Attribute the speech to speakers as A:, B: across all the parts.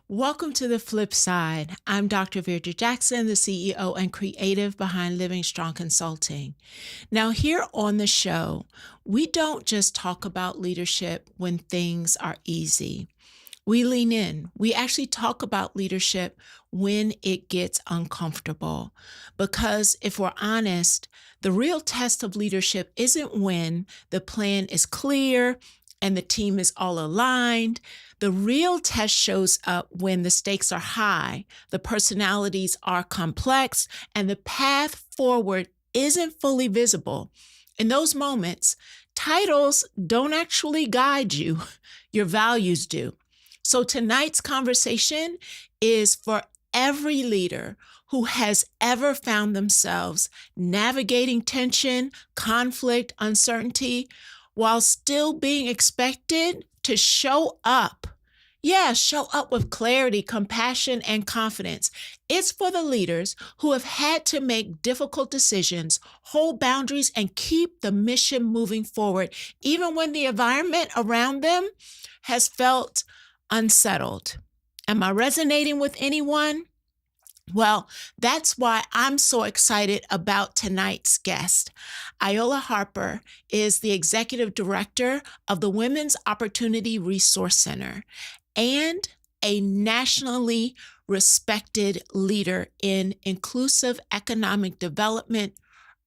A: Welcome to the flip side. I'm Dr. Virdra Jackson, the CEO and creative behind Living Strong Consulting. Now, here on the show, we don't just talk about leadership when things are easy. We lean in. We actually talk about leadership when it gets uncomfortable. Because if we're honest, the real test of leadership isn't when the plan is clear and the team is all aligned. The real test shows up when the stakes are high, the personalities are complex, and the path forward isn't fully visible. In those moments, titles don't actually guide you, your values do. So tonight's conversation is for every leader who has ever found themselves navigating tension, conflict, uncertainty, while still being expected to show up. Yeah, show up with clarity, compassion, and confidence. It's for the leaders who have had to make difficult decisions, hold boundaries, and keep the mission moving forward, even when the environment around them has felt unsettled. Am I resonating with anyone? Well, that's why I'm so excited about tonight's guest. Iola Harper is the executive director of the Women's Opportunity Resource Center and a nationally respected leader in inclusive economic development,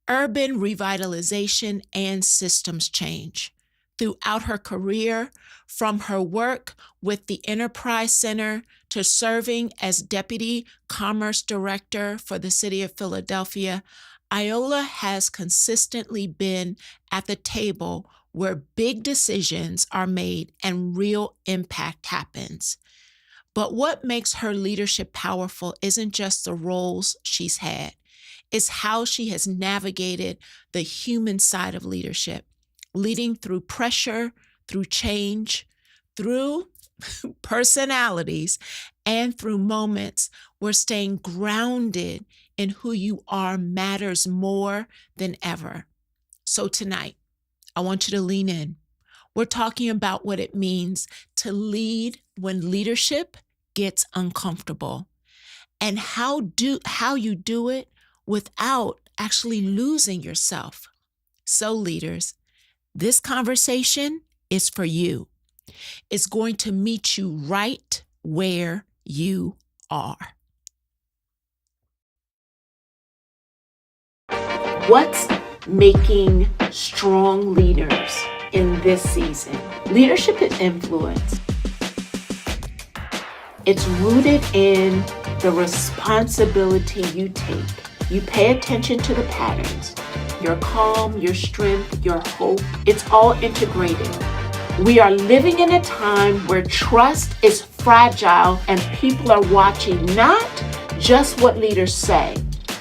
A: urban revitalization, and systems change. Throughout her career, from her work with the Enterprise Center to serving as Deputy Commerce Director for the City of Philadelphia, Iola has consistently been at the table where big decisions are made and real impact happens. But what makes her leadership powerful isn't just the roles she's had, it's how she has navigated the human side of leadership, leading through pressure, through change, through personalities, and through moments where staying grounded in who you are matters more than ever. So tonight, I want you to lean in. We're talking about what it means to lead when leadership gets uncomfortable and how you do it without actually losing yourself. So leaders, this conversation is for you. It's going to meet you right where you are. What's making strong leaders in this season? Leadership and influence. It's rooted in the responsibility you take. You pay attention to the patterns. Your calm, your strength, your hope, it's all integrated. We are living in a time where trust is fragile and people are watching not just what leaders say,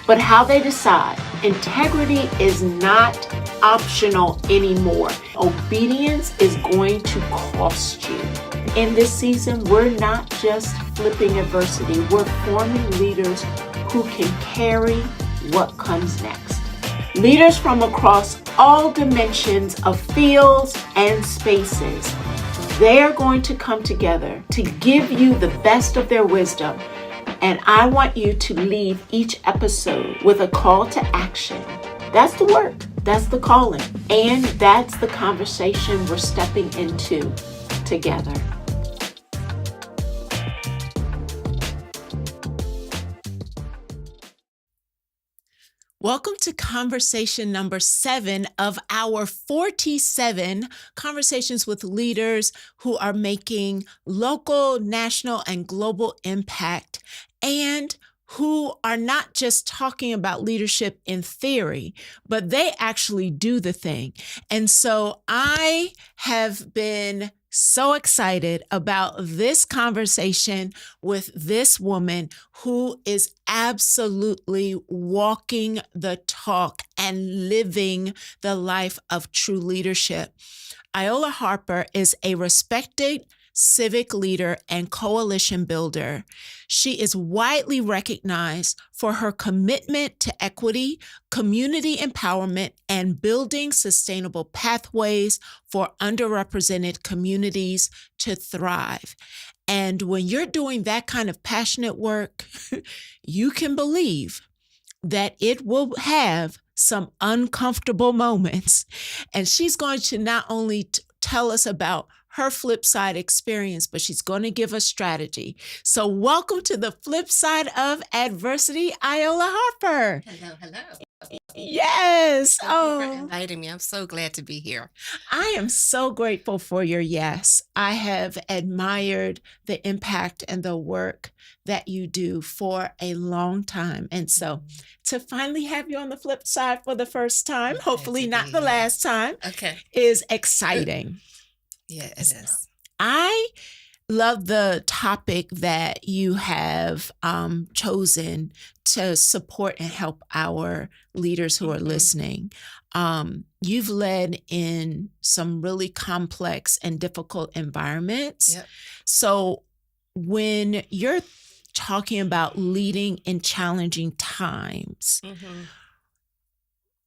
A: but how they decide. Integrity is not optional anymore. Obedience is going to cost you. In this season, we're not just flipping adversity, we're forming leaders who can carry what comes next. Leaders from across all dimensions of fields and spaces, they're going to come together to give you the best of their wisdom. And I want you to leave each episode with a call to action. That's the work, that's the calling, and that's the conversation we're stepping into together. Welcome to conversation number 7 of our 47 conversations with leaders who are making local, national, and global impact, and who are not just talking about leadership in theory, but they actually do the thing. And so I have been so excited about this conversation with this woman who is absolutely walking the talk and living the life of true leadership. Iola Harper is a respected civic leader and coalition builder. She is widely recognized for her commitment to equity, community empowerment, and building sustainable pathways for underrepresented communities to thrive. And when you're doing that kind of passionate work, you can believe that it will have some uncomfortable moments. And she's going to not only tell us about her flip side experience, but she's going to give us strategy. So welcome to the flip side of adversity, Iola Harper.
B: Hello, hello.
A: Yes.
B: Thank you for inviting me. I'm so glad to be here.
A: I am so grateful for your yes. I have admired the impact and the work that you do for a long time. And so to finally have you on the flip side for the first time, hopefully not the last time, is exciting.
B: Yeah, it is.
A: I love the topic that you have chosen to support and help our leaders who are listening. You've led in some really complex and difficult environments.
B: Yep.
A: So when you're talking about leading in challenging times,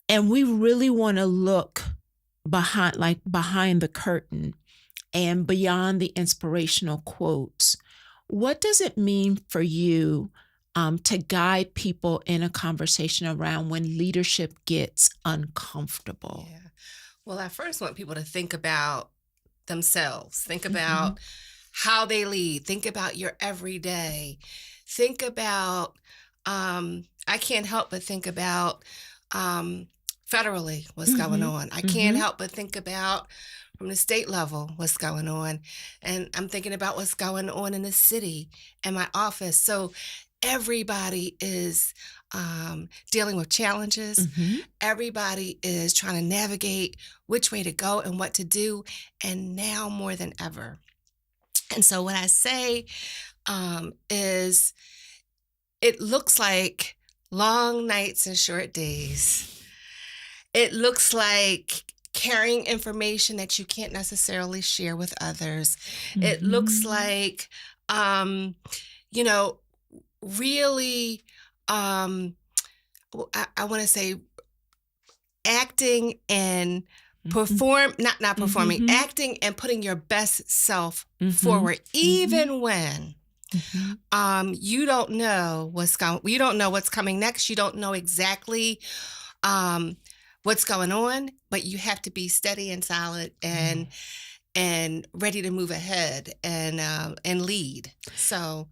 A: and we really want to look behind the curtain and beyond the inspirational quotes, what does it mean for you to guide people in a conversation around when leadership gets uncomfortable?
B: Yeah. Well, I first want people to think about themselves. Think about how they lead. Think about your everyday. Think about, I can't help but think about federally what's going on. I can't help but think about from the state level what's going on. And I'm thinking about what's going on in the city and my office. So everybody is dealing with challenges. Everybody is trying to navigate which way to go and what to do. And now more than ever. And so what I say is it looks like long nights and short days. It looks like carrying information that you can't necessarily share with others. It looks like, really, I want to say acting and not performing, acting and putting your best self forward, even when you don't know what's coming next. You don't know exactly what's going on, but you have to be steady and solid and ready to move ahead and lead. So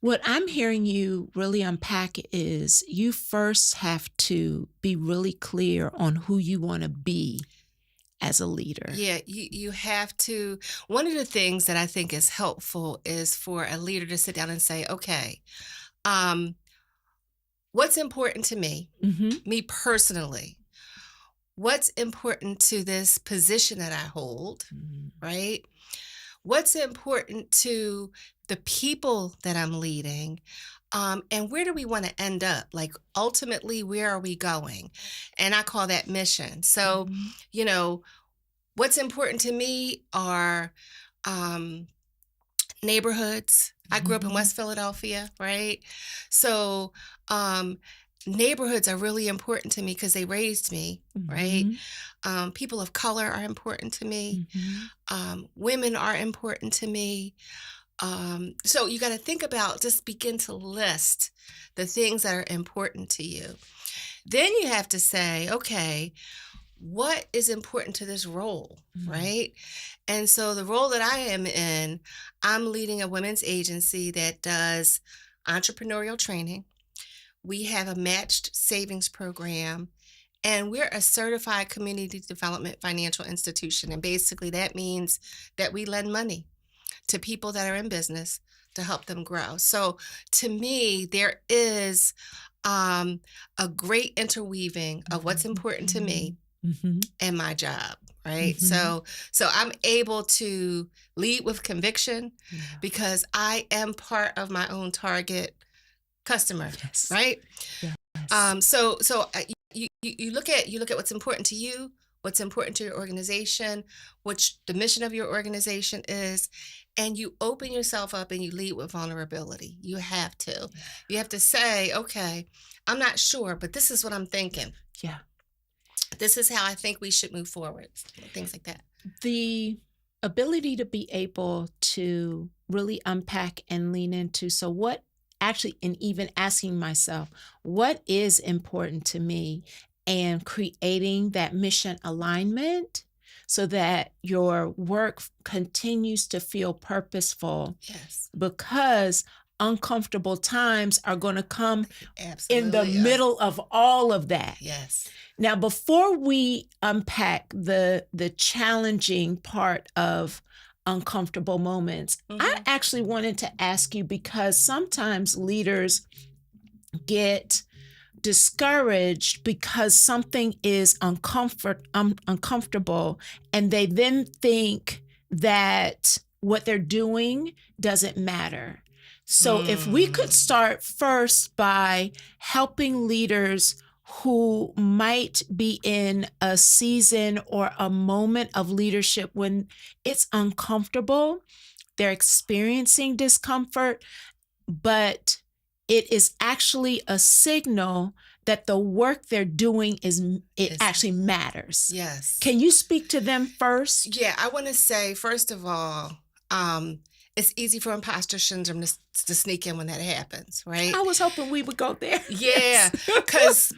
A: what I'm hearing you really unpack is you first have to be really clear on who you want to be as a leader.
B: Yeah, you have to. One of the things that I think is helpful is for a leader to sit down and say, okay, what's important to me, me personally? What's important to this position that I hold, right? What's important to the people that I'm leading? And where do we want to end up? Like, ultimately, where are we going? And I call that mission. So, what's important to me are neighborhoods. I grew up in West Philadelphia, right? So, neighborhoods are really important to me because they raised me, right? People of color are important to me. Women are important to me. So you got to think about, just begin to list the things that are important to you. Then you have to say, okay, what is important to this role, right? And so the role that I am in, I'm leading a women's agency that does entrepreneurial training. We have a matched savings program, and we're a certified community development financial institution. And basically that means that we lend money to people that are in business to help them grow. So to me, there is a great interweaving of what's important to me and my job, right? So I'm able to lead with conviction because I am part of my own target customer, right? So you look at what's important to you, what's important to your organization, which the mission of your organization is, and you open yourself up and you lead with vulnerability. You have to. You have to say, okay, I'm not sure, but this is what I'm thinking.
A: Yeah.
B: This is how I think we should move forward. Things like that.
A: The ability to be able to really unpack and lean into. So what actually, and even asking myself, what is important to me, and creating that mission alignment so that your work continues to feel purposeful,
B: Yes.
A: because uncomfortable times are going to come in the
B: Absolutely.
A: middle of all of that.
B: Yes.
A: Now, before we unpack the challenging part of uncomfortable moments, I actually wanted to ask you, because sometimes leaders get discouraged because something is uncomfortable, and they then think that what they're doing doesn't matter. So if we could start first by helping leaders who might be in a season or a moment of leadership when it's uncomfortable, they're experiencing discomfort, but it is actually a signal that the work they're doing actually matters.
B: Yes.
A: Can you speak to them first?
B: Yeah, I want to say, first of all, it's easy for imposter syndrome to sneak in when that happens, right?
A: I was hoping we would go there.
B: Yeah, because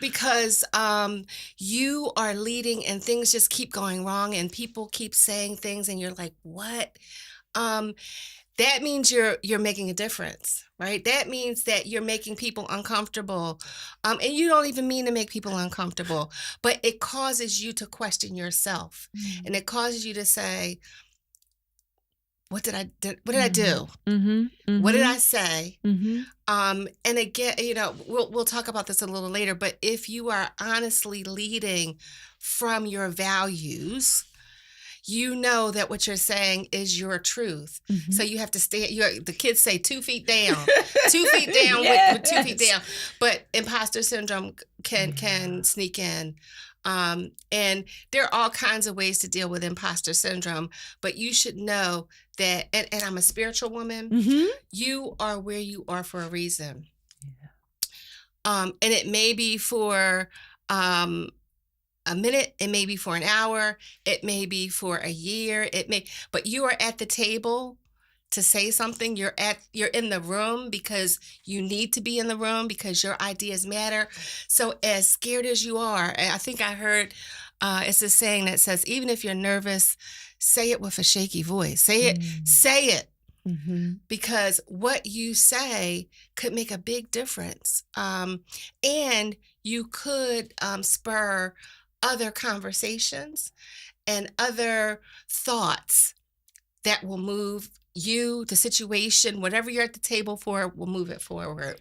B: you are leading and things just keep going wrong and people keep saying things and you're like, what? That means you're making a difference, right? That means that you're making people uncomfortable. And you don't even mean to make people uncomfortable, but it causes you to question yourself. And it causes you to say, what did I do? What did I do? What did I say? And again, we'll talk about this a little later, but if you are honestly leading from your values, you know that what you're saying is your truth. So you have to stay, the kids say 2 feet down, 2 feet down with 2 feet down. But imposter syndrome can sneak in. And there are all kinds of ways to deal with imposter syndrome, but you should know that, and I'm a spiritual woman, you are where you are for a reason. And it may be for a minute, it may be for an hour, it may be for a year, but you are at the table to say something. You're in the room because you need to be in the room because your ideas matter. So as scared as you are, I think I heard it's a saying that says, even if you're nervous, say it with a shaky voice. Say it. Because what you say could make a big difference. And you could spur other conversations and other thoughts that will move you, the situation, whatever you're at the table for, will move it forward.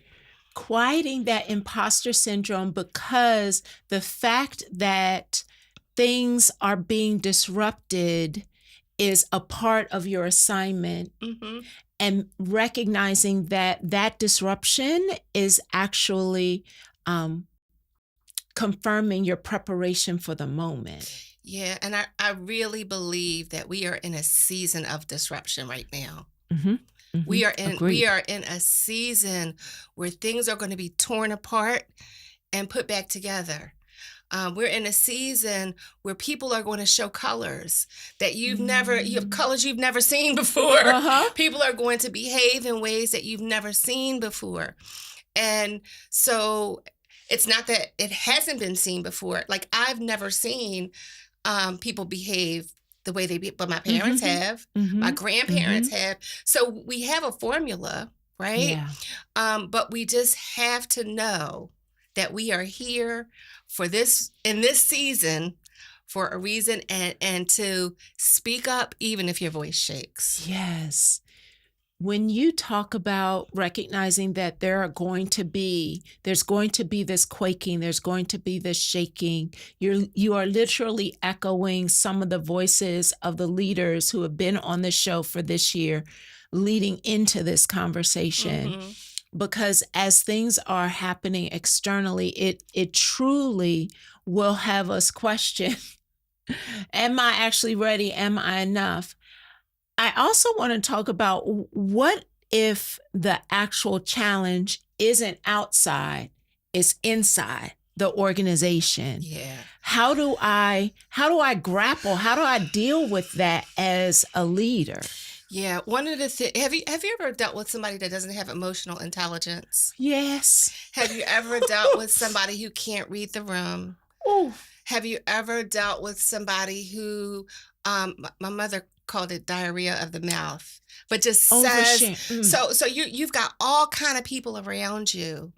A: Quieting that imposter syndrome, because the fact that things are being disrupted is a part of your assignment, and recognizing that disruption is actually confirming your preparation for the moment.
B: Yeah, and I really believe that we are in a season of disruption right now. We are in a season where things are going to be torn apart and put back together. We're in a season where people are going to show colors that you have colors you've never seen before. People are going to behave in ways that you've never seen before. And so it's not that it hasn't been seen before. Like, I've never seen people behave the way they be, but my parents have, my grandparents have. So we have a formula, right? But we just have to know that we are here for this, in this season, for a reason, and to speak up even if your voice shakes.
A: Yes. When you talk about recognizing that there's going to be this quaking, there's going to be this shaking, you are literally echoing some of the voices of the leaders who have been on the show for this year, leading into this conversation. Because as things are happening externally, it truly will have us question, am I actually ready? Am I enough? I also want to talk about, what if the actual challenge isn't outside, it's inside the organization? How do I grapple? How do I deal with that as a leader?
B: Yeah, one of the have you ever dealt with somebody that doesn't have emotional intelligence?
A: Yes.
B: Have you ever dealt with somebody who can't read the room?
A: Oh,
B: Have you ever dealt with somebody who, my mother called it diarrhea of the mouth, but just says
A: overshare. Mm.
B: so you've got all kind of people around you.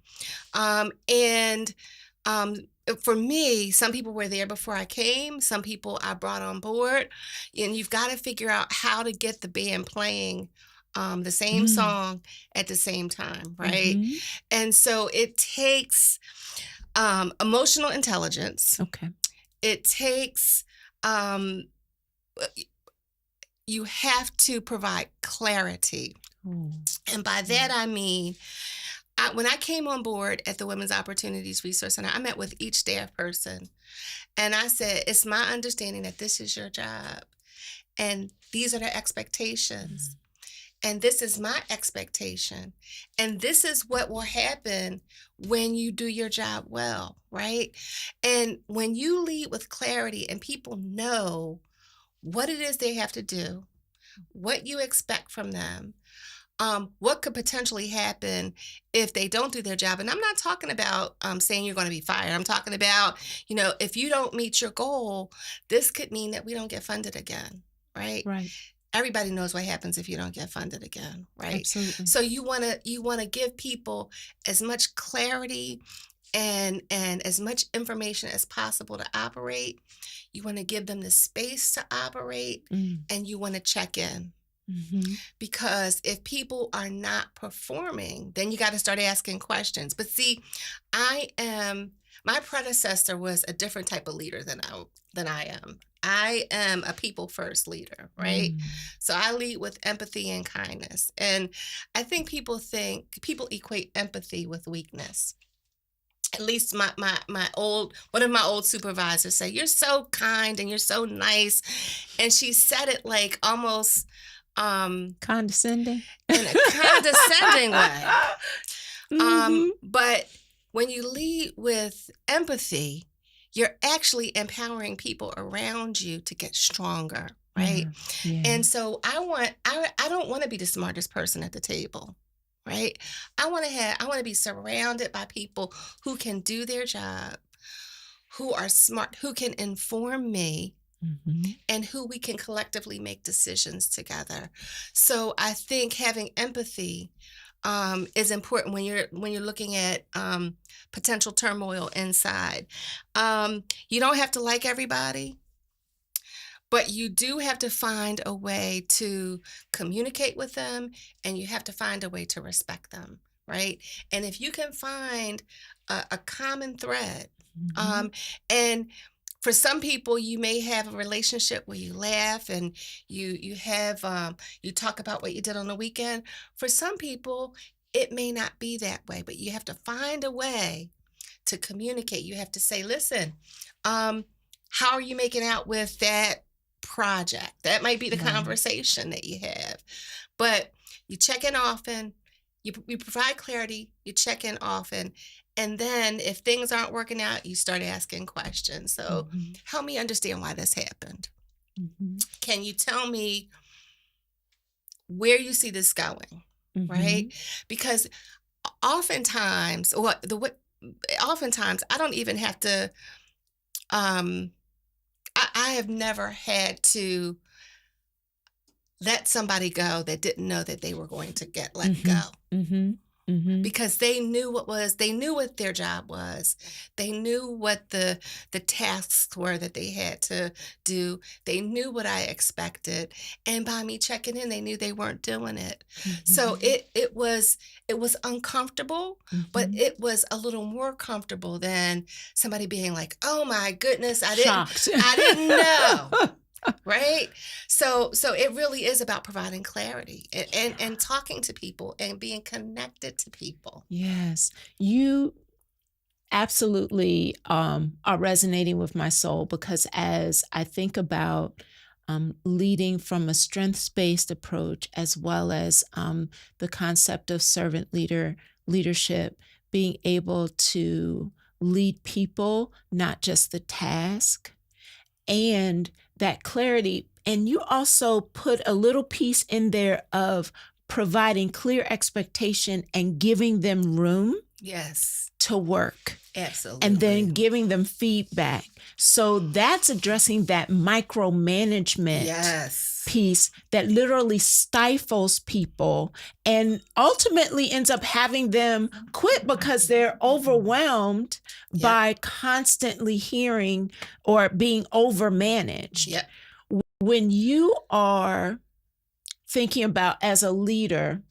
B: And for me, some people were there before I came, some people I brought on board, and you've got to figure out how to get the band playing the same
A: Mm.
B: song at the same time, right?
A: Mhm.
B: And so it takes emotional intelligence.
A: Okay.
B: It takes, um, you have to provide clarity.
A: Oh,
B: And by that,
A: yeah.
B: I mean, when I came on board at the Women's Opportunities Resource Center, I met with each staff person and I said, it's my understanding that this is your job and these are the expectations.
A: Mm.
B: And this is my expectation. And this is what will happen when you do your job well, right? And when you lead with clarity and people know what it is they have to do, what you expect from them, what could potentially happen if they don't do their job. And I'm not talking about saying you're going to be fired. I'm talking about, if you don't meet your goal, this could mean that we don't get funded again, right?
A: Right.
B: Everybody knows what happens if you don't get funded again, right?
A: Absolutely.
B: So you want to give people as much clarity and as much information as possible to operate. You want to give them the space to operate
A: Mm.
B: and you want to check in.
A: Mhm.
B: Because if people are not performing, then you got to start asking questions. But see, my predecessor was a different type of leader than I am. I am a people first leader, right?
A: Mm.
B: So I lead with empathy and kindness. And I think people equate empathy with weakness. At least one of my old supervisors say, "You're so kind and you're so nice." And she said it like almost
A: Condescending?
B: in a condescending way.
A: Mhm.
B: But when you lead with empathy, you're actually empowering people around you to get stronger, right?
A: Yeah. Yeah.
B: And so I don't want to be the smartest person at the table, right? I want to be surrounded by people who can do their job, who are smart, who can inform me
A: Mhm.
B: and who we can collectively make decisions together. So I think having empathy is important when you're looking at potential turmoil inside. You don't have to like everybody, but you do have to find a way to communicate with them, and you have to find a way to respect them, right? And if you can find a common thread,
A: Mhm.
B: um, and for some people you may have a relationship where you laugh and you talk about what you did on the weekend. For some people it may not be that way, but you have to find a way to communicate. You have to say, listen, um how are you making out with that project? That might be the
A: Right.
B: conversation that you have. But you check in often, you provide clarity, you check in often, and then if things aren't working out, you start asking questions. So,
A: Mhm.
B: help me understand why this happened.
A: Mhm.
B: Can you tell me where you see this going? Right?
A: Mhm.
B: Because oftentimes, oftentimes I don't even have to. Um, I have never had to let somebody go that didn't know that they were going to get let go.
A: Mhm. Mhm. Mhm.
B: Because they knew what their job was. They knew what the tasks were that they had to do. They knew what I expected. And by me checking in, they knew they weren't doing it. So
A: Mhm.
B: it was uncomfortable, but
A: Mhm.
B: it was a little more comfortable than somebody being like, "Oh my goodness, I didn't
A: Shocked.
B: I didn't know." Right? So it really is about providing clarity and talking to people and being connected to people.
A: Yes. You absolutely are resonating with my soul because as I think about leading from a strengths based approach as well as the concept of leadership, being able to lead people, not just the task, and that clarity. And you also put a little piece in there of providing clear expectation and giving them room
B: Yes.
A: to work.
B: Absolutely.
A: And then giving them feedback. So that's addressing that micromanagement
B: Yes.
A: piece that literally stifles people and ultimately ends up having them quit because they're overwhelmed by constantly hearing or being overmanaged.
B: Yep.
A: When you are thinking about as a leader,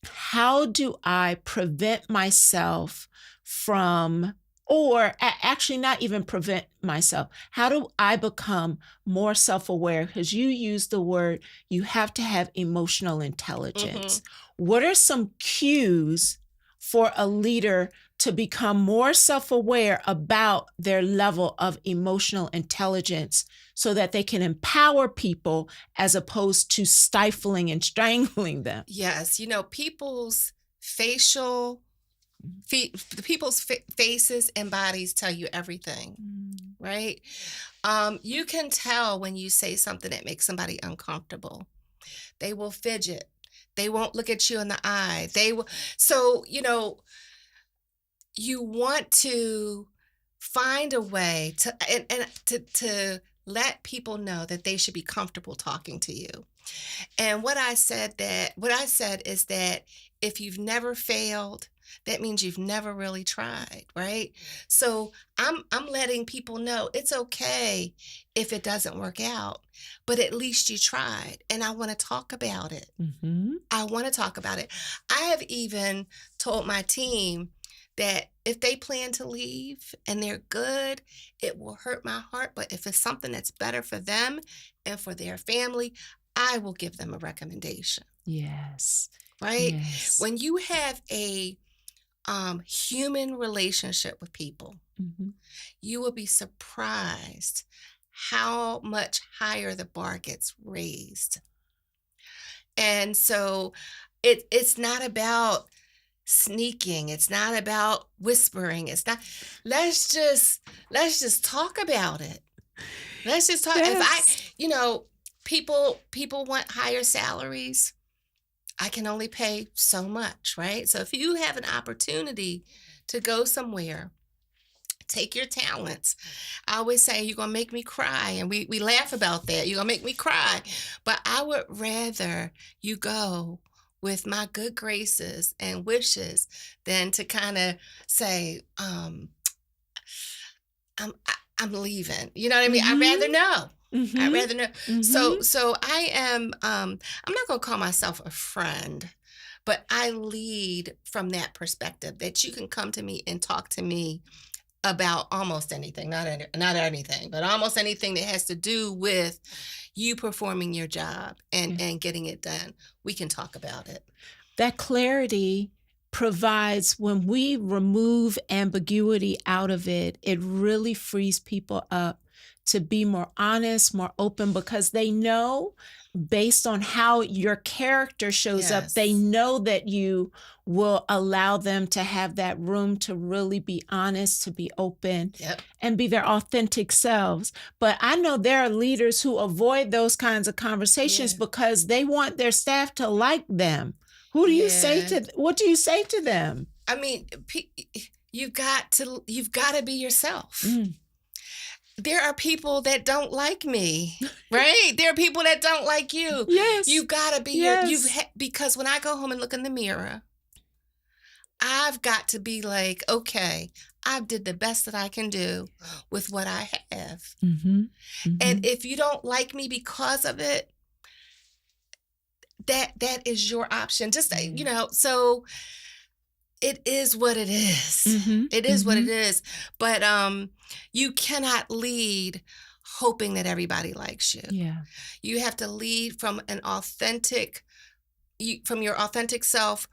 A: how do I prevent myself from, or actually not even prevent myself, how do I become more self-aware? Because you use the word, you have to have emotional intelligence. What are some cues for a leader to become more self-aware about their level of emotional intelligence so that they can empower people as opposed to stifling and strangling them?
B: Yes. People's facial people's faces and bodies tell you everything, right? You can tell when you say something that makes somebody uncomfortable. They will fidget. They won't look at you in the eye. They will. So, you want to find a way to to let people know that they should be comfortable talking to you. And what I said is that if you've never failed, that means you've never really tried, right? So I'm letting people know it's okay if it doesn't work out, but at least you tried. And I want to talk about it. I want to talk about it. I have even told my team that if they plan to leave and they're good, it will hurt my heart. But if it's something that's better for them and for their family, I will give them a recommendation.
A: Yes.
B: Right?
A: Yes.
B: When you have a human relationship with people, you will be surprised how much higher the bar gets raised. And so it's not about sneaking. It's not about whispering. It's not. Let's just talk about it. Let's just talk.
A: Yes.
B: If people want higher salaries, I can only pay so much, right? So if you have an opportunity to go somewhere, take your talents. I always say, you're going to make me cry. And we laugh about that. You're going to make me cry. But I would rather you go with my good graces and wishes than to kind of say, I'm leaving. You know what I mean? I'd rather know. I'd rather know. So I am, I'm not going to call myself a friend, but I lead from that perspective that you can come to me and talk to me about almost anything, not anything, but almost anything that has to do with you performing your job and getting it done. We can talk about it.
A: That clarity provides, when we remove ambiguity out of it, it really frees people up to be more honest, more open, because they know, based on how your character shows up, they know that you will allow them to have that room to really be honest, to be open, and be their authentic selves. But I know there are leaders who avoid those kinds of conversations because they want their staff to like them. What do you say to them?
B: I mean, you've got to be yourself. There are people that don't like me, right? There are people that don't like you.
A: Yes.
B: You've got to be because when I go home and look in the mirror, I've got to be like, okay, I did the best that I can do with what I have. And if you don't like me because of it, that is your option. Just, so it is what it is. It is what it is. But you cannot lead hoping that everybody likes you.
A: Yeah.
B: You have to lead from from your authentic self,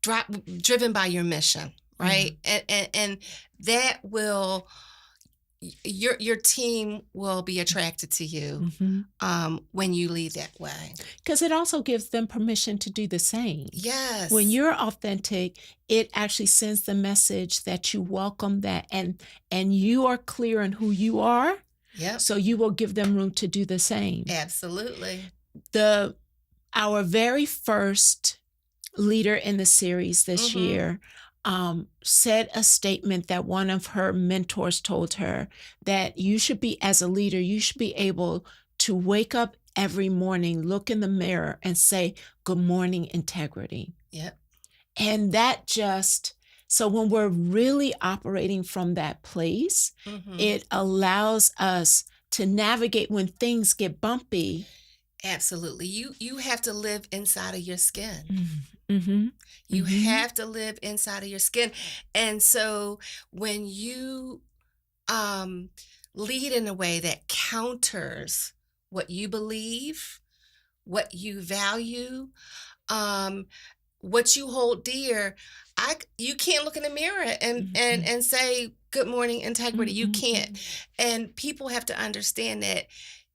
B: driven by your mission, right? And that will, your team will be attracted to you when you lead that way.
A: Because it also gives them permission to do the same.
B: Yes.
A: When you're authentic, it actually sends the message that you welcome that, and you are clear in who you are.
B: Yep.
A: So you will give them room to do the same.
B: Absolutely.
A: Our very first leader in the series this year said a statement that one of her mentors told her, that you should be, as a leader, you should be able to wake up every morning, look in the mirror and say, "Good morning, integrity."
B: Yep.
A: And that just, so when we're really operating from that place, it allows us to navigate when things get bumpy.
B: Absolutely. You have to live inside of your skin.
A: Mm-hmm.
B: You have to live inside of your skin. And so when you lead in a way that counters what you believe, what you value, um, what you hold dear, you can't look in the mirror and say, "Good morning, integrity." You can't. And people have to understand that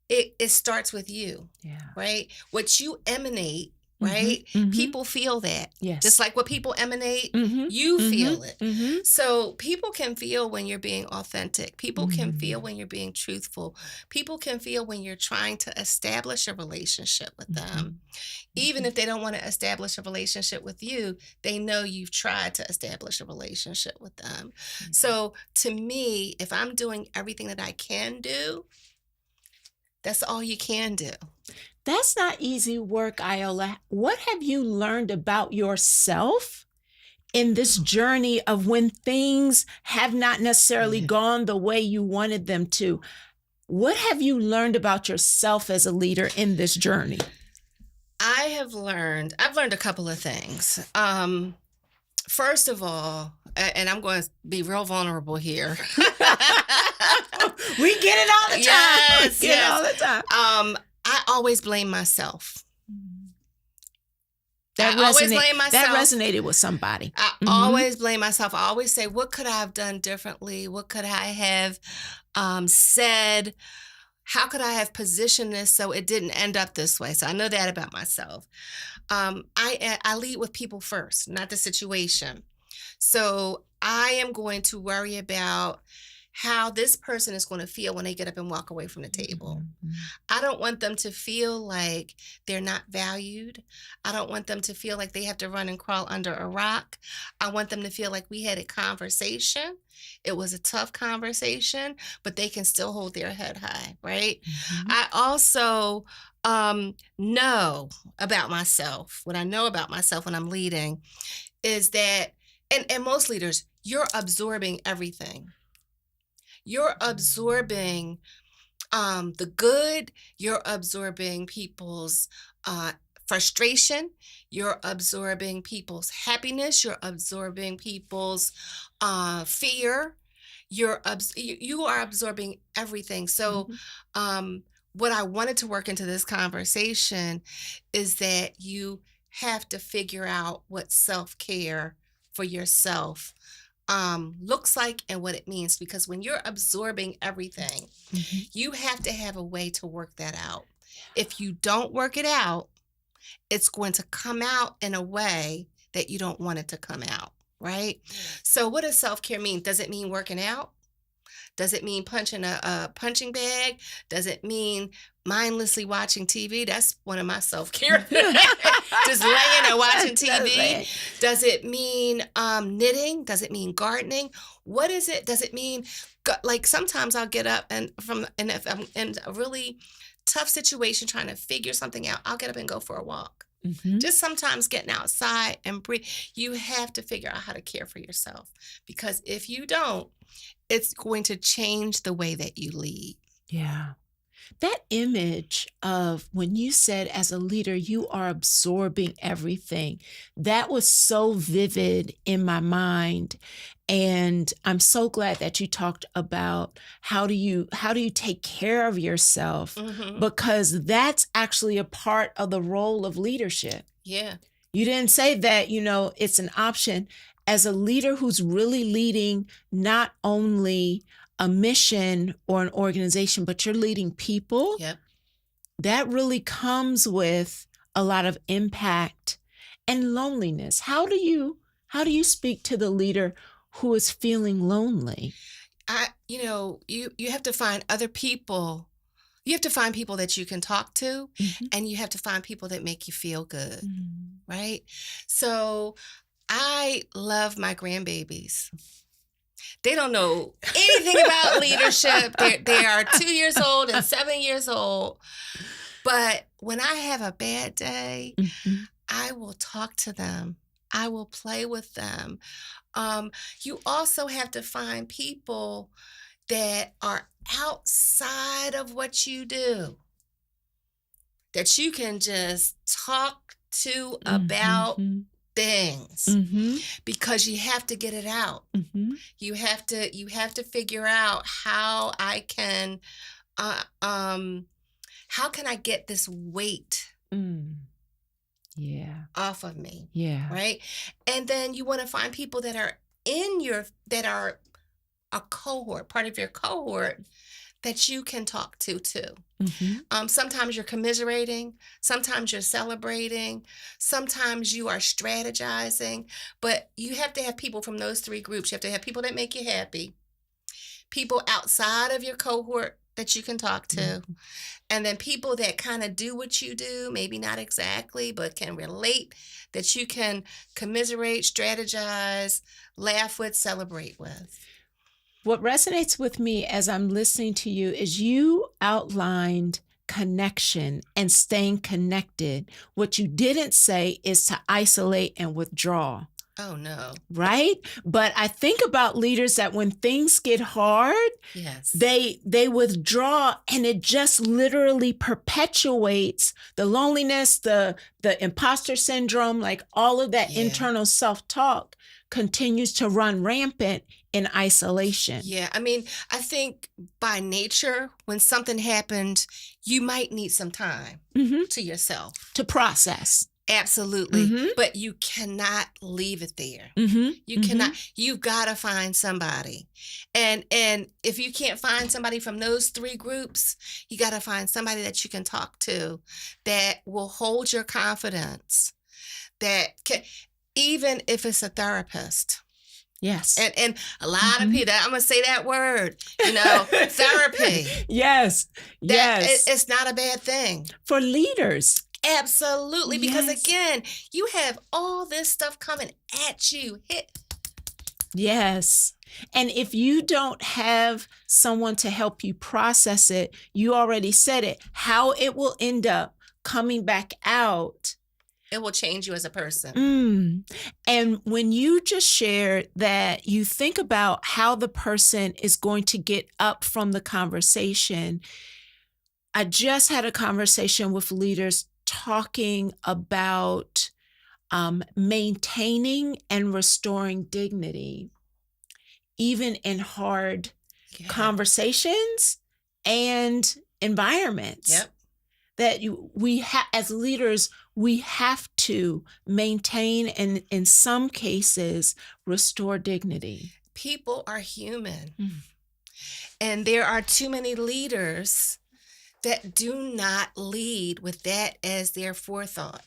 B: it starts with you.
A: Yeah.
B: Right? What you emanate, right? People feel that.
A: Yes.
B: Just like what people emanate, you feel it. So people can feel when you're being authentic. People can feel when you're being truthful. People can feel when you're trying to establish a relationship with them. Even if they don't want to establish a relationship with you, they know you've tried to establish a relationship with them. So to me, if I'm doing everything that I can do, that's all you can do.
A: That's not easy work, Iola. What have you learned about yourself in this journey of when things have not necessarily gone the way you wanted them to? What have you learned about yourself as a leader in this journey?
B: I've learned a couple of things. First of all, and I'm going to be real vulnerable here.
A: We get it all the time.
B: Yes,
A: we get it all the time.
B: I always blame myself.
A: That
B: always blame myself.
A: That resonated with somebody.
B: I always blame myself. I always say, what could I have done differently? What could I have said? How could I have positioned this so it didn't end up this way? So I know that about myself. I lead with people first, not the situation. So I am going to worry about how this person is going to feel when they get up and walk away from the table. I don't want them to feel like they're not valued. I don't want them to feel like they have to run and crawl under a rock. I want them to feel like we had a conversation. It was a tough conversation, but they can still hold their head high, right? I also know about myself. What I know about myself when I'm leading is that, and most leaders, you're absorbing everything. You're absorbing the good. You're absorbing people's frustration. You're absorbing people's happiness. You're absorbing people's fear. You are absorbing everything. So what I wanted to work into this conversation is that you have to figure out what self-care for yourself looks like and what it means, because when you're absorbing everything, you have to have a way to work that out. If you don't work it out, it's going to come out in a way that you don't want it to come out, right? So what does self-care mean? Does it mean working out? Does it mean punching a punching bag? Does it mean mindlessly watching TV? That's one of my self-care. Just laying and watching TV. Does it mean knitting? Does it mean gardening? What is it? Does it mean, like, sometimes I'll get up and if I'm in a really tough situation trying to figure something out, I'll get up and go for a walk. Just sometimes getting outside and breathe. You have to figure out how to care for yourself, because if you don't, it's going to change the way that you lead.
A: Yeah. That image of when you said, as a leader, you are absorbing everything, that was so vivid in my mind. And I'm so glad that you talked about how do you take care of yourself, because that's actually a part of the role of leadership.
B: Yeah.
A: You didn't say that, it's an option. As a leader who's really leading not only a mission or an organization, but you're leading people, that really comes with a lot of impact and loneliness. How do you speak to the leader who is feeling lonely?
B: You have to find other people. You have to find people that you can talk to,
A: Mhm.
B: and you have to find people that make you feel good,
A: Mm.
B: right? So I love my grandbabies. They don't know anything about leadership. They are 2 years old and 7 years old. But when I have a bad day,
A: Mhm.
B: I will talk to them. I will play with them. You also have to find people that are outside of what you do, that you can just talk to about
A: Mhm.
B: things,
A: Mhm.
B: because you have to get it out.
A: Mhm.
B: You have to figure out uh, um how can I get this weight
A: Mm. Yeah.
B: off of me,
A: Yeah.
B: right? And then you want to find people that are a cohort, part of your cohort, that you can talk to too.
A: Mhm.
B: Sometimes you're commiserating, sometimes you're celebrating, sometimes you are strategizing, but you have to have people from those three groups. You have to have people that make you happy, people outside of your cohort that you can talk to,
A: Mhm.
B: and then people that kind of do what you do, maybe not exactly, but can relate, that you can commiserate, strategize, laugh with, celebrate with.
A: What resonates with me as I'm listening to you is you outlined connection and staying connected. What you didn't say is to isolate and withdraw,
B: Oh, no.
A: right? But I think about leaders that when things get hard,
B: Yes.
A: they withdraw, and it just literally perpetuates the loneliness, the imposter syndrome, like all of that
B: Yeah.
A: internal self-talk continues to run rampant in isolation.
B: Yeah. I mean, I think by nature, when something happened, you might need some time
A: Mhm.
B: to yourself.
A: To process.
B: Absolutely.
A: Mhm.
B: But you cannot leave it there.
A: Mhm.
B: You cannot.
A: Mhm.
B: You've got to find somebody. And if you can't find somebody from those three groups, you got to find somebody that you can talk to, that will hold your confidence, that can, even if it's a therapist.
A: Yes.
B: And a lot of
A: Mhm.
B: people, I'm gonna say that word, therapy.
A: Yes. Yes.
B: It's not a bad thing.
A: For leaders.
B: Absolutely, because
A: Yes.
B: again, you have all this stuff coming at you.
A: Yes. And if you don't have someone to help you process it, you already said it, how it will end up coming back out.
B: It will change you as a person.
A: And when you just shared that you think about how the person is going to get up from the conversation, I just had a conversation with leaders talking about maintaining and restoring dignity, even in hard
B: Yeah.
A: conversations and environments.
B: Yep.
A: That as leaders, we have to maintain and in some cases restore dignity.
B: People are human.
A: Mm.
B: And there are too many leaders that do not lead with that as their forethought.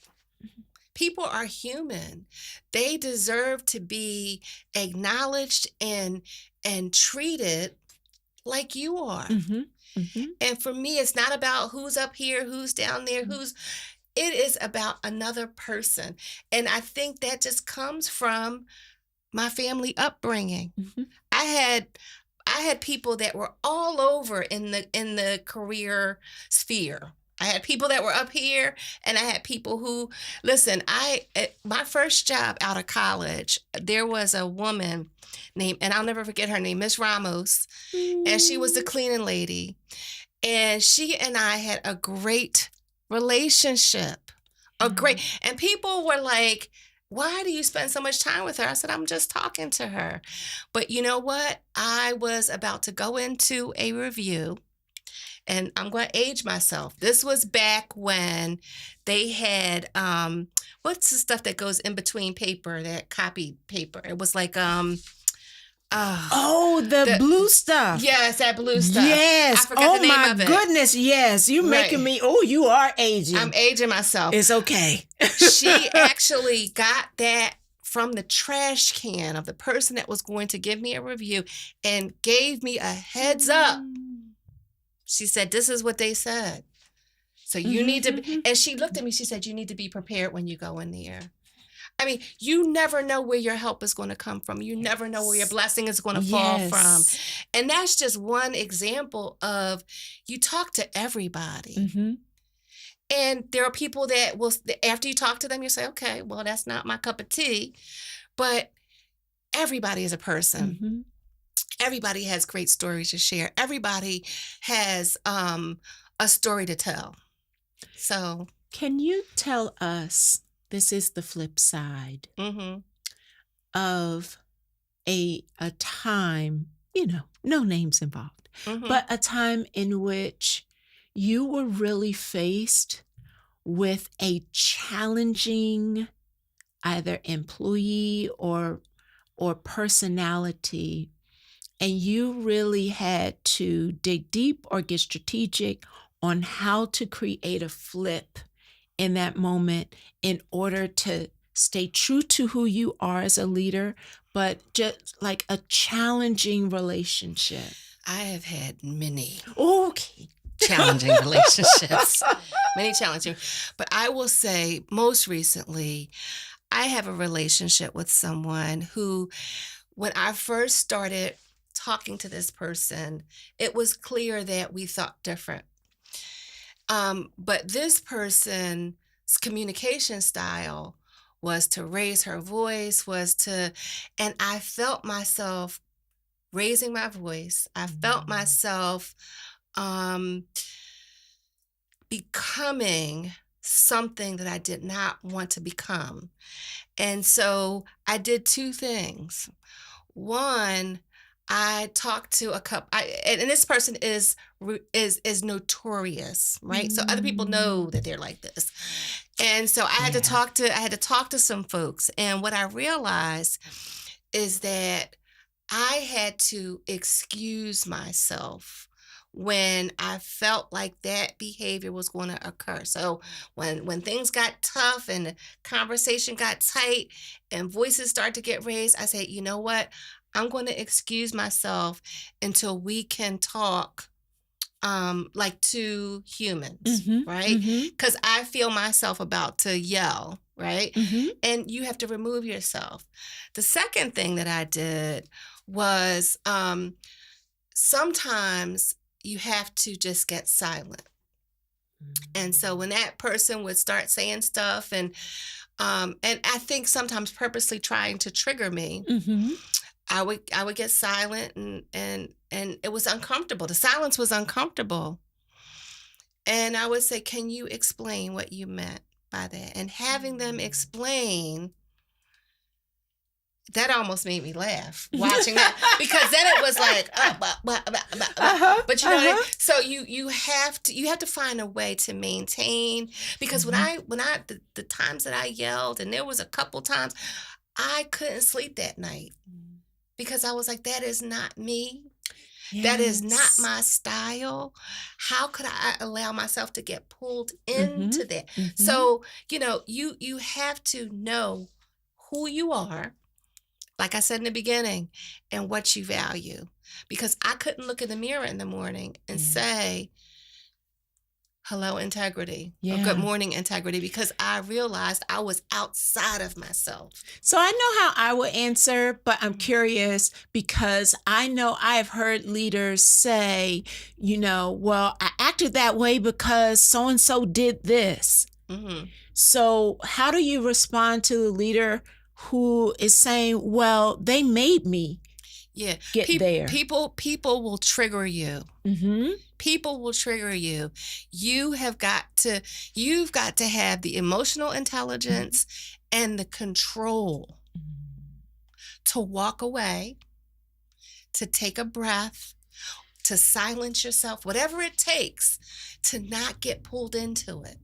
B: People are human. They deserve to be acknowledged and treated like you are.
A: Mm-hmm. Mm-hmm.
B: And for me, it's not about who's up here, who's down there, it is about another person. And I think that just comes from my family upbringing.
A: Mm-hmm.
B: I had people that were all over in the career sphere. I had people that were up here, and I had people who listen. My first job out of college, there was a woman named, and I'll never forget her name, Miss Ramos, and she was the cleaning lady, and she and I had a great relationship, and people were like, why do you spend so much time with her? I said, I'm just talking to her. But you know what? I was about to go into a review, and I'm going to age myself. This was back when they had, what's the stuff that goes in between paper, that copy paper? It was like,
A: the blue stuff.
B: yes, that blue stuff.
A: Yes.
B: I forgot the name
A: my
B: of it.
A: goodness. Yes. You making
B: Right.
A: me. Oh, you are aging.
B: I'm aging myself.
A: It's okay.
B: She actually got that from the trash can of the person that was going to give me a review and gave me a heads up. She said, this is what they said. So you need to be, and she looked at me, she said, you need to be prepared when you go in there. I mean, you never know where your help is going to come from. You never know where your blessing is going to fall from. And that's just one example of, you talk to everybody. And there are people that will, after you talk to them, you say, okay, well, that's not my cup of tea. But everybody is a person. Everybody has great stories to share. Everybody has a story to tell. So,
A: can you tell us, this is the flip side of a time, no names involved, but a time in which you were really faced with a challenging either employee or personality, and you really had to dig deep or get strategic on how to create a flip in that moment in order to stay true to who you are as a leader, but just like a challenging relationship?
B: I have had many
A: Okay.
B: challenging relationships, many challenging. But I will say most recently, I have a relationship with someone who, when I first started talking to this person, it was clear that we thought different. But this person's communication style was to raise her voice, and I felt myself raising my voice. I felt myself becoming something that I did not want to become. And so I did two things. One, I talked to a couple, and this person is notorious, right? So other people know that they're like this. And so I had to talk to some folks. And what I realized is that I had to excuse myself when I felt like that behavior was going to occur. So when things got tough and the conversation got tight and voices start to get raised, I said, you know what? I'm going to excuse myself until we can talk like two humans, right? Because I feel myself about to yell, right? And you have to remove yourself. The second thing that I did was sometimes you have to just get silent. And so when that person would start saying stuff and I think sometimes purposely trying to trigger me, I would get silent and it was uncomfortable. The silence was uncomfortable. And I would say, can you explain what you meant by that? And having them explain, that almost made me laugh watching that, because then it was like, but you know what I mean? So you have to find a way to maintain, because when I the times that I yelled, and there was a couple times I couldn't sleep that night because I was like, that is not me. That is not my style. How could I allow myself to get pulled into that? So, you have to know who you are, like I said in the beginning, and what you value. Because I couldn't look in the mirror in the morning and say, hello, integrity, or good morning, integrity, because I realized I was outside of myself.
A: So I know how I would answer, but I'm curious because I know I've heard leaders say, well, I acted that way because so-and-so did this. So how do you respond to a leader who is saying, well, they made me get there?
B: People will trigger you. People will trigger you. You've got to have the emotional intelligence and the control to walk away, to take a breath, to silence yourself, whatever it takes to not get pulled into it.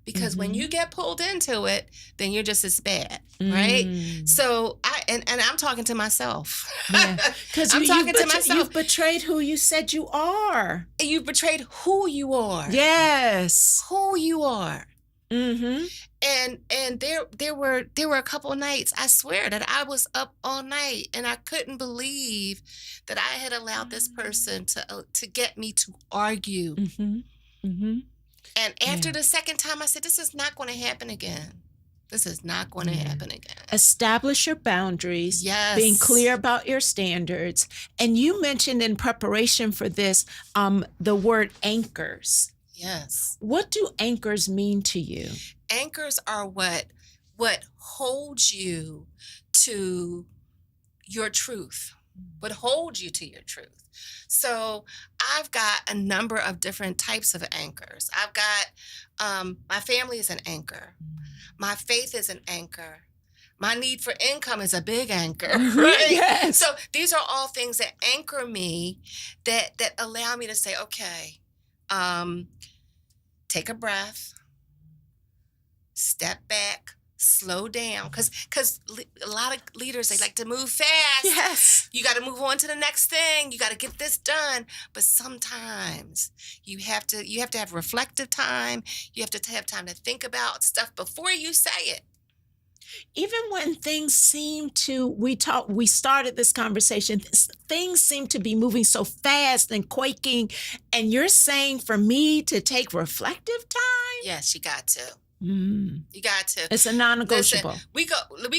B: Because when you get pulled into it, then you're just as bad, right? So I'm talking to myself.
A: Because I'm talking to myself. You've betrayed who you said you are.
B: You've betrayed who you are.
A: Yes.
B: Who you are.
A: Mm-hmm.
B: And there were a couple of nights, I swear, that I was up all night and I couldn't believe that I had allowed this person to get me to argue.
A: Mm-hmm. Mm-hmm.
B: And after
A: Yeah.
B: the second time, I said, this is not going to happen again. This is not going to
A: Yeah.
B: happen again.
A: Establish your boundaries, being
B: Yes.
A: clear about your standards. And you mentioned in preparation for this the word anchors.
B: Yes.
A: What do anchors mean to you?
B: Anchors are what holds you to your truth, what holds you to your truth. So I've got a number of different types of anchors. I've got my family is an anchor. My faith is an anchor. My need for income is a big anchor, right?
A: Yes.
B: So these are all things that anchor me, that allow me to say, okay, take a breath, step back, slow down, because a lot of leaders, they like to move fast.
A: Yes.
B: You got to move on to the next thing. You got to get this done. But sometimes you have to have reflective time. You have to have time to think about stuff before you say it.
A: Even when things seem to, we started this conversation, things seem to be moving so fast and quaking, and you're saying for me to take reflective time?
B: Yes, you got to.
A: Mm.
B: You got to.
A: It's a non-negotiable.
B: Listen, we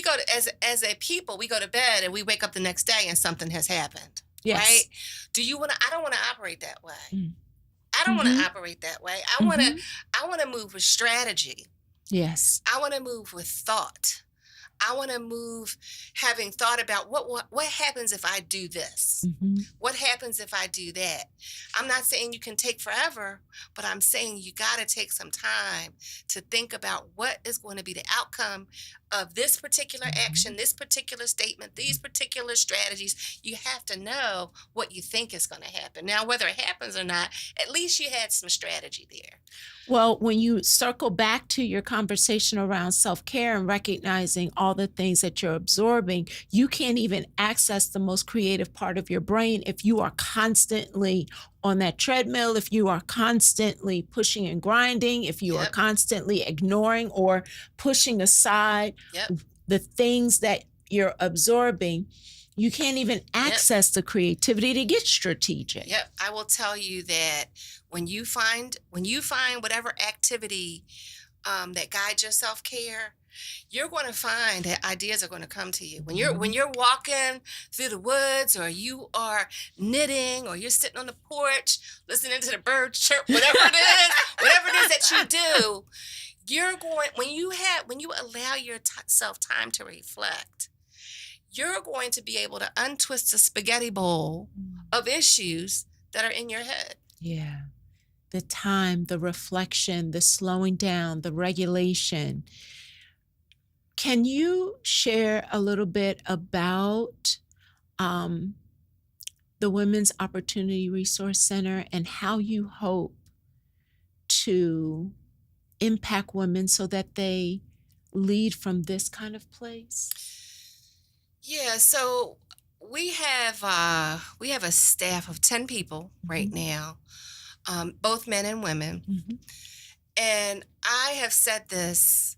B: go to, as a people, we go to bed and we wake up the next day and something has happened.
A: Yes.
B: Right? I don't want to operate that way.
A: Mm.
B: I don't want
A: Mhm.
B: to operate that way. I
A: Mhm.
B: want to move with strategy.
A: Yes.
B: I want to move with thought. I want to move having thought about what happens if I do this?
A: Mhm.
B: What happens if I do that? I'm not saying you can take forever, but I'm saying you got to take some time to think about what is going to be the outcome of this particular action, this particular statement, these particular strategies. You have to know what you think is going to happen. Now, whether it happens or not, at least you had some strategy there.
A: Well, when you circle back to your conversation around self-care and recognizing all the things that you're absorbing, you can't even access the most creative part of your brain if you are constantly on that treadmill, if you are constantly pushing and grinding, if you are
B: Yep.
A: constantly ignoring or pushing aside
B: Yep.
A: the things that you're absorbing. You can't even access the creativity to get strategic.
B: Yep. I will tell you that when you find whatever activity that guides your self care, you're going to find that ideas are going to come to you. When you're walking through the woods, or you are knitting, or you're sitting on the porch listening to the birds chirp, whatever it is that you do, you're going when you allow yourself time to reflect, you're going to be able to untwist the spaghetti bowl of issues that are in your head.
A: Yeah. The time, the reflection, the slowing down, the regulation. Can you share a little bit about the Women's Opportunity Resource Center and how you hope to impact women so that they lead from this kind of place?
B: Yeah, so we have a staff of 10 people right now, both men and women.
A: Mm-hmm.
B: And I have said this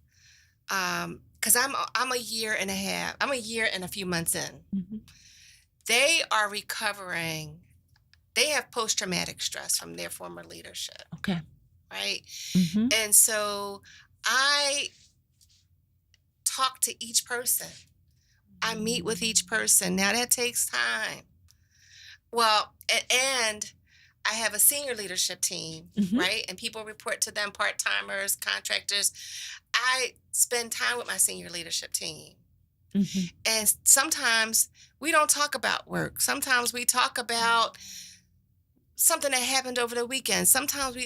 B: because I'm a year and a few months in.
A: Mm-hmm.
B: They are recovering. They have post-traumatic stress from their former leadership,
A: Okay.
B: right?
A: Mm-hmm.
B: And so I talk to each person. I meet with each person. Now that takes time. Well, and I have a senior leadership team,
A: Mm-hmm.
B: right? And people report to them, part-timers, contractors. I spend time with my senior leadership team.
A: Mm-hmm.
B: And sometimes we don't talk about work. Sometimes we talk about something that happened over the weekend. Sometimes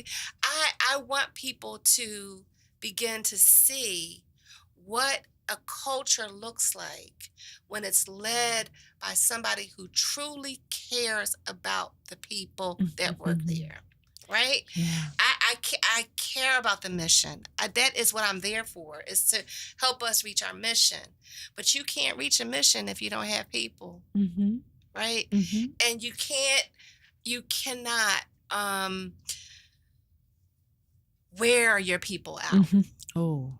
B: I want people to begin to see what a culture looks like when it's led by somebody who truly cares about the people that work there, right?
A: Yeah.
B: I care about the mission. That is what I'm there for, is to help us reach our mission. But you can't reach a mission if you don't have people,
A: Mm-hmm.
B: right?
A: Mm-hmm.
B: And you cannot wear your people out.
A: Oh,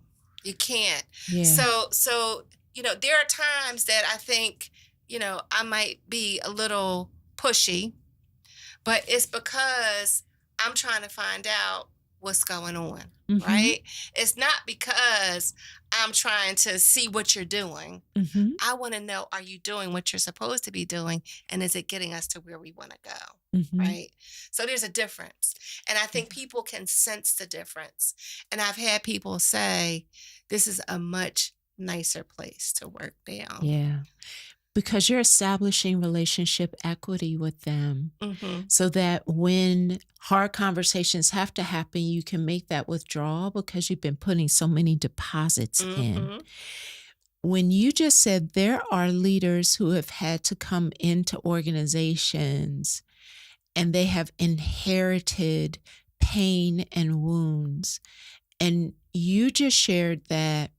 B: You can't.
A: yeah.
B: So, there are times that I think, I might be a little pushy, but it's because I'm trying to find out what's going on, right? It's not because I'm trying to see what you're doing. I want to know, are you doing what you're supposed to be doing? And is it getting us to where we want to go? Right. So there's a difference. And I think people can sense the difference. And I've had people say, this is a much nicer place to work now.
A: Yeah. Because you're establishing relationship equity with them so that when hard conversations have to happen, you can make that withdrawal because you've been putting so many deposits in. When you just said there are leaders who have had to come into organizations and they have inherited pain and wounds, and you just shared that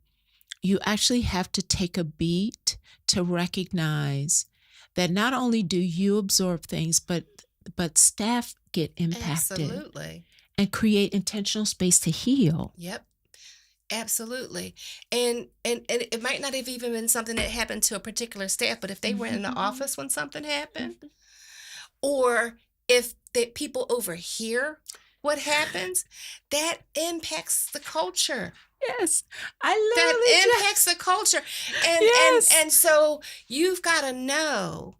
A: you actually have to take a beat to recognize that not only do you absorb things, but staff get impacted.
B: Absolutely.
A: And create intentional space to heal.
B: Yep. Absolutely. And it might not have even been something that happened to a particular staff, but if they were in the office when something happened, or if people overhear what happens, that impacts the culture.
A: Yes.
B: That impacts the culture. And so you've got to know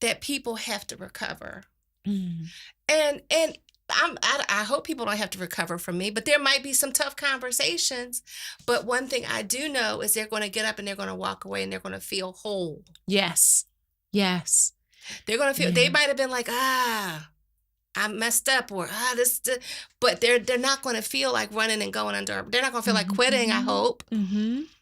B: that people have to recover. And I hope people don't have to recover from me, but there might be some tough conversations. But one thing I do know is they're going to get up and they're going to walk away and they're going to feel whole.
A: Yes. Yes.
B: They're going to feel, they might have been like, I messed up, or but they're not going to feel like running and going under. They're not going to feel like quitting, I hope.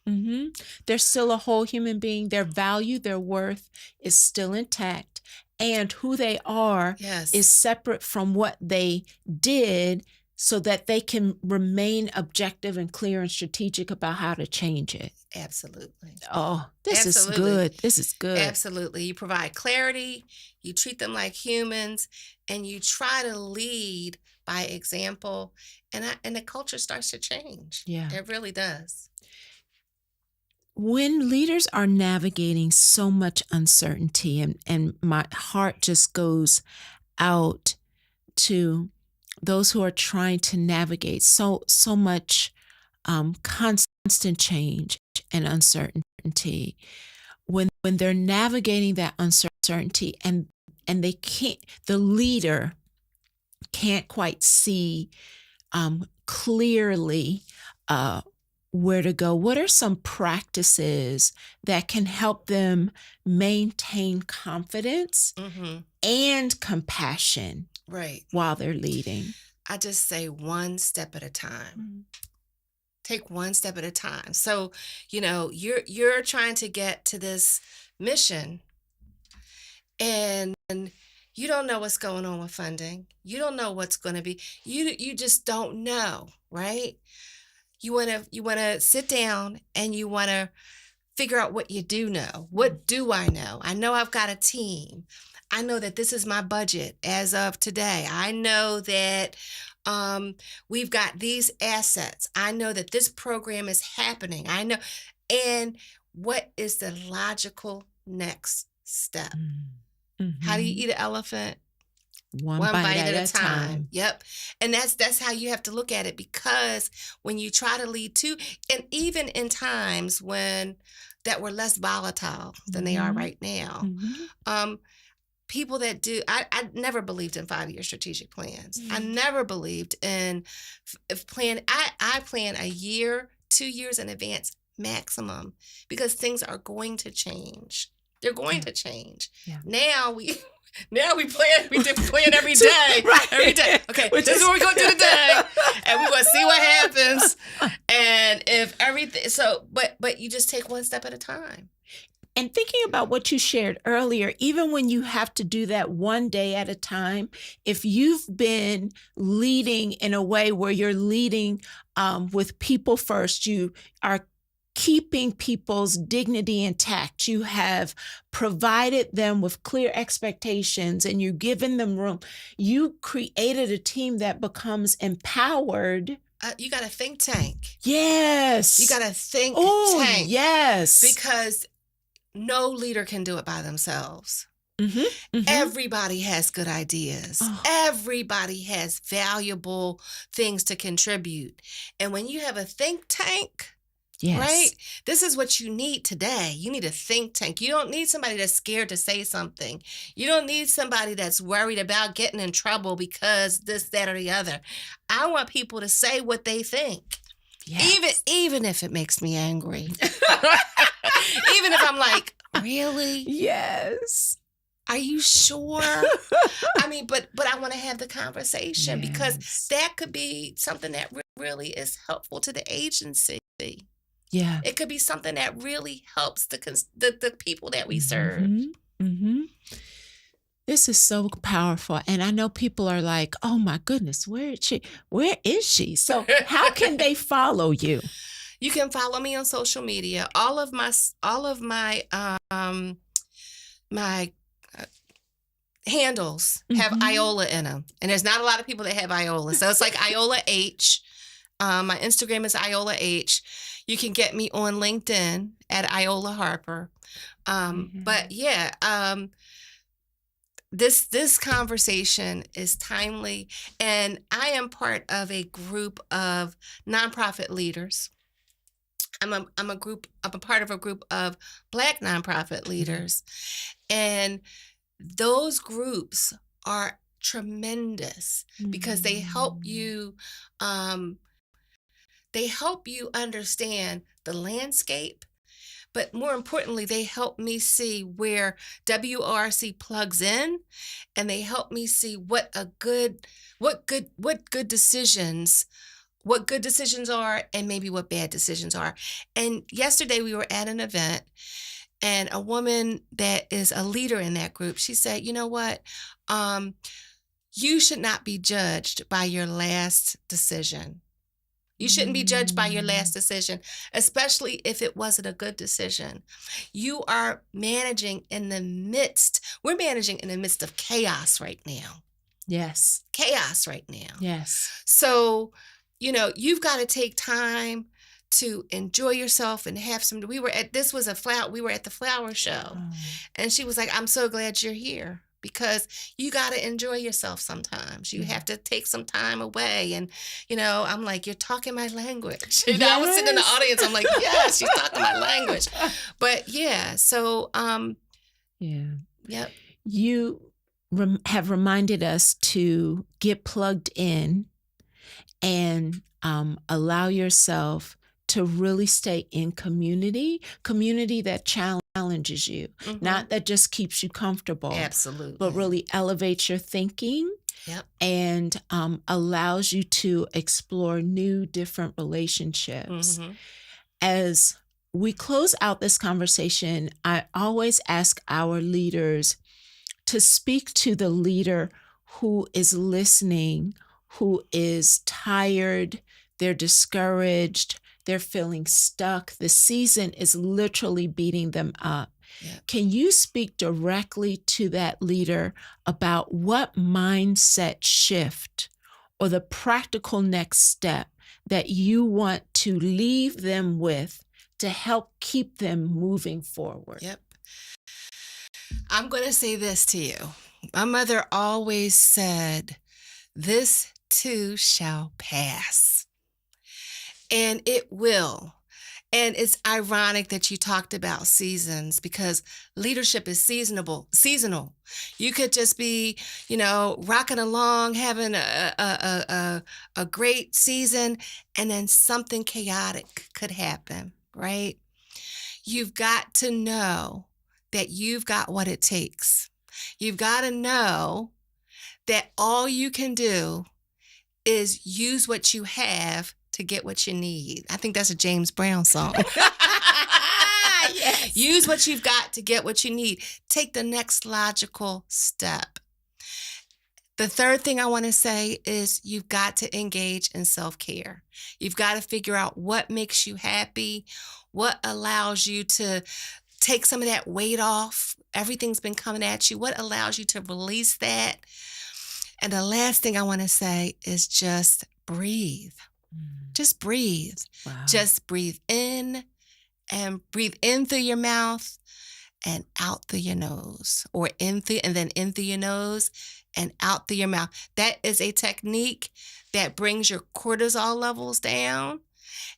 A: They're still a whole human being. Their value, their worth is still intact. And who they are is separate from what they did so that they can remain objective and clear and strategic about how to change it.
B: Absolutely.
A: Oh, this is good. This is good.
B: Absolutely. You provide clarity, you treat them like humans, and you try to lead by example, and the culture starts to change.
A: Yeah.
B: It really does.
A: When leaders are navigating so much uncertainty, and my heart just goes out to those who are trying to navigate so much constant change and uncertainty, when they're navigating that uncertainty and they can't, the leader can't quite see clearly where to go, what are some practices that can help them maintain confidence and compassion while they're leading?
B: I just say one step at a time. Take one step at a time. So, you're trying to get to this mission, and you don't know what's going on with funding. You don't know what's going to be. You just don't know, right? You want to sit down and you want to figure out what you do know. What do I know? I know I've got a team. I know that this is my budget as of today. I know that we've got these assets. I know that this program is happening. I know. And what is the logical next step? How do you eat an elephant?
A: One bite at a time.
B: Yep. And that's how you have to look at it, because when you try to lead too, and even in times that were less volatile than they are right now, people that do, I never believed in 5-year strategic plans. I never believed in I plan a year, 2 years in advance maximum, because things are going to change. They're going to change. Yeah. Now we plan. We just plan every day. Every day. Okay, this is what we're going to do today, and we're going to see what happens. And if everything, but you just take one step at a time.
A: And thinking about what you shared earlier, even when you have to do that one day at a time, if you've been leading in a way where you're leading with people first, you are keeping people's dignity intact. You have provided them with clear expectations and you've given them room. You created a team that becomes empowered
B: you got a think tank.
A: Yes.
B: You got a think
A: Oh,
B: tank.
A: yes.
B: Because no leader can do it by themselves. Everybody has good ideas.
A: Oh.
B: Everybody has valuable things to contribute. And when you have a think tank,
A: Yes.
B: right? This is what you need today. You need a think tank. You don't need somebody that's scared to say something. You don't need somebody that's worried about getting in trouble because this, that, or the other. I want people to say what they think.
A: Yes.
B: Even if it makes me angry. Even if I'm like, really?
A: Yes.
B: Are you sure? I mean, but I want to have the conversation because that could be something that really is helpful to the agency.
A: Yeah.
B: It could be something that really helps the people that we serve.
A: This is so powerful. And I know people are like, oh my goodness, where is she? So how can they follow you?
B: You can follow me on social media. All of my my handles have Iola in them. And there's not a lot of people that have Iola. So it's like Iola H. My Instagram is Iola H. You can get me on LinkedIn at Iola Harper. But yeah, this conversation is timely, and I am part of a group of nonprofit leaders. I'm a part of a group of Black nonprofit leaders, and those groups are tremendous because they help you understand the landscape, but more importantly, they help me see where WRC plugs in, and they help me see what good decisions are, and maybe what bad decisions are. And yesterday we were at an event, and a woman that is a leader in that group, she said, you know what? You should not be judged by your last decision. You shouldn't be judged by your last decision, especially if it wasn't a good decision. You are managing in the midst of chaos right now.
A: Yes.
B: Chaos right now.
A: Yes.
B: So, you've got to take time to enjoy yourself and have some. We were at the flower show, and she was like, I'm so glad you're here because you got to enjoy yourself sometimes. You have to take some time away. And, I'm like, you're talking my language.
A: Yes.
B: I was sitting in the audience. I'm like, yes, she's talking my language. But yeah, so,
A: yeah.
B: Yep.
A: You have reminded us to get plugged in and allow yourself to really stay in community that challenges you, not that just keeps you comfortable.
B: Absolutely.
A: But really elevates your thinking.
B: Yep.
A: And allows you to explore new, different relationships. As we close out this conversation, I always ask our leaders to speak to the leader who is listening, who is tired, they're discouraged, they're feeling stuck. The season is literally beating them up. Yeah. Can you speak directly to that leader about what mindset shift or the practical next step that you want to leave them with to help keep them moving forward?
B: Yep. I'm going to say this to you. My mother always said, this too shall pass. And it will. And it's ironic that you talked about seasons because leadership is seasonal. You could just be, rocking along, having a great season, and then something chaotic could happen, right? You've got to know that you've got what it takes. You've got to know that all you can do is use what you have to get what you need. I think that's a James Brown song. Yes. Use what you've got to get what you need. Take the next logical step. The third thing I want to say is you've got to engage in self-care. You've got to figure out what makes you happy, what allows you to take some of that weight off. Everything's been coming at you. What allows you to release that? And the last thing I want to say is just breathe. Just breathe.
A: Wow.
B: Just breathe in and breathe in through your mouth and out through your nose, or in through your nose and out through your mouth. That is a technique that brings your cortisol levels down.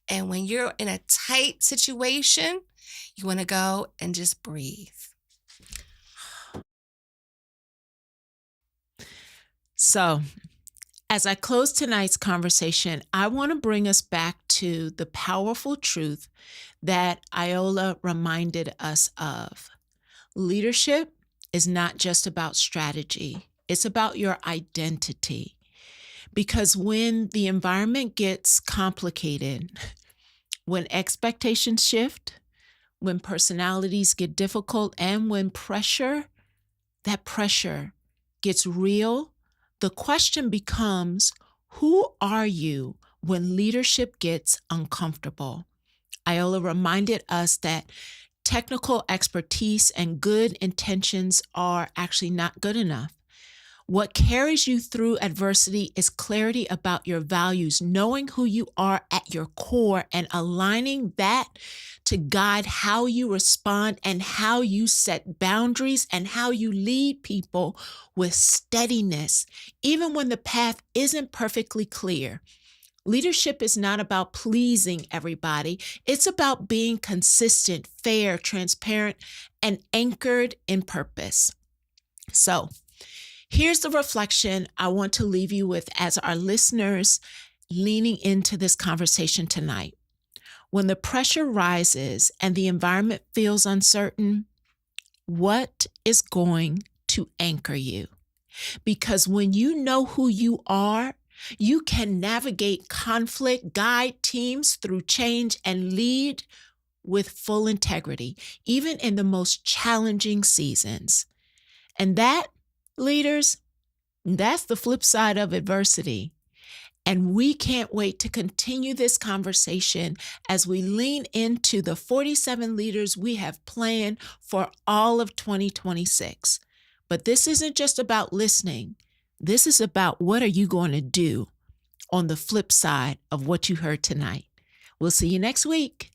B: And when you're in a tight situation, you want to go and just breathe.
A: So, as I close tonight's conversation, I want to bring us back to the powerful truth that Iola reminded us of. Leadership is not just about strategy, it's about your identity. Because when the environment gets complicated, when expectations shift, when personalities get difficult, and when that pressure gets real, the question becomes, who are you when leadership gets uncomfortable? Iola reminded us that technical expertise and good intentions are actually not good enough. What carries you through adversity is clarity about your values, knowing who you are at your core and aligning that to guide how you respond and how you set boundaries and how you lead people with steadiness, even when the path isn't perfectly clear. Leadership is not about pleasing everybody. It's about being consistent, fair, transparent, and anchored in purpose. So, here's the reflection I want to leave you with as our listeners leaning into this conversation tonight. When the pressure rises and the environment feels uncertain, what is going to anchor you? Because when you know who you are, you can navigate conflict, guide teams through change, and lead with full integrity, even in the most challenging seasons. And that, leaders, that's the flip side of adversity. And we can't wait to continue this conversation as we lean into the 47 leaders we have planned for all of 2026. But this isn't just about listening. This is about what are you going to do on the flip side of what you heard tonight. We'll see you next week.